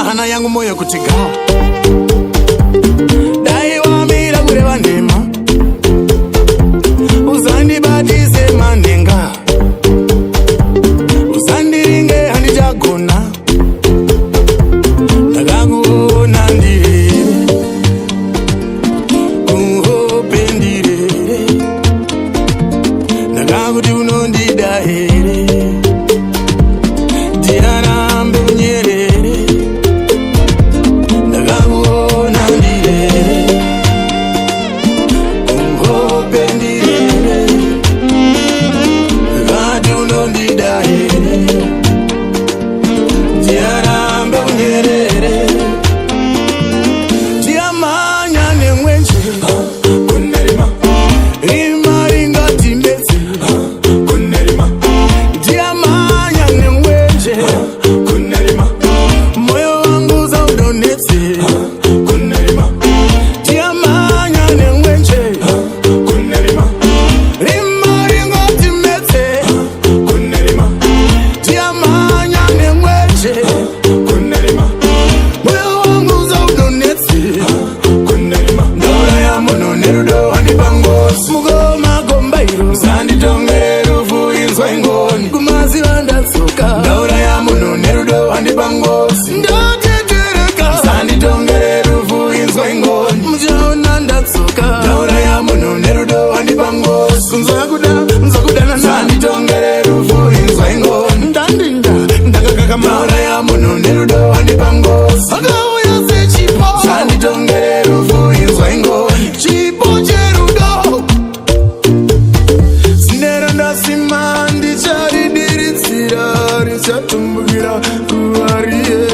hana yangu moyo kutiga dai wamira kureva ndema uzandibatize mandenga uzandiringe handijagona ndakakuona ndire kuhope ndire ndakakuti unondida here ndiarambe unyerere ndakakuona ndire kuhope ndire ndakati unondida here ndiarambe unyerere ndiamanya nemwenje kunerima rima ringati mbetse kunerima ndiamanya nemwenje kunerima moyo wangu zaudonetse kunerima ndiamanya nemwenje kunerima rima ringati mbetse kunerima ndiamanya nemwenje kunerima moyo wangu zaudonetse kunerima ndora ya mono nerudo handipangosi mugoma gombairo zanditongere rufu inzwa ingoni kumaziva ndatsoka ndora ya mono nerudo handipangosi ndatetereka zanditongere rufu inzwa ingoni muchaona ndatsoka ndora ya mono nerudo handipangosi nzakudana zanditongere rufu inzwa ingoni ndandinda ndakakakama ndora ya mono nerudo handipangosi akauya sechipo zanditongere rufu inzwa ingoni chipo cherudo sinero ndasima ndicharidiridzira richatumbukira kuvarie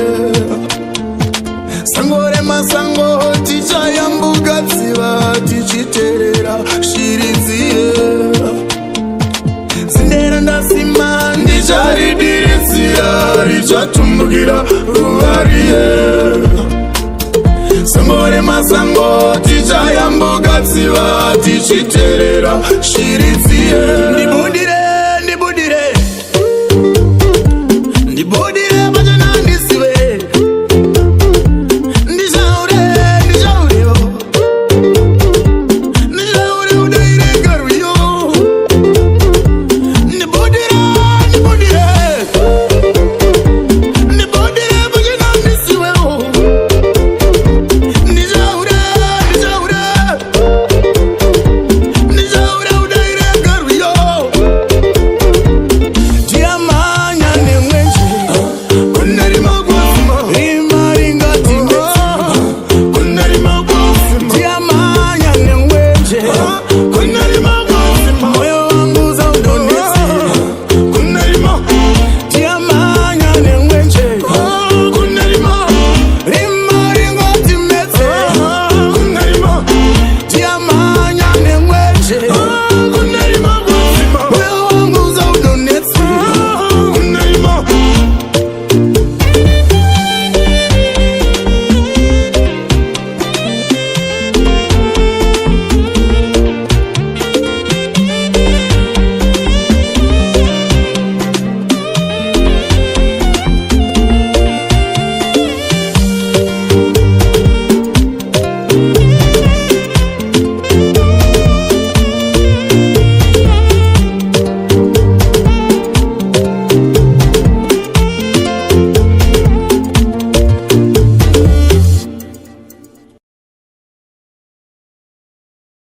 sango remasango tichayambuka dziva tichiterera shiridziye sinero ndasima ndicharidiridzira richatumbukira kuvarie sango remasango tichayambuka dziva tichiterera shiridziye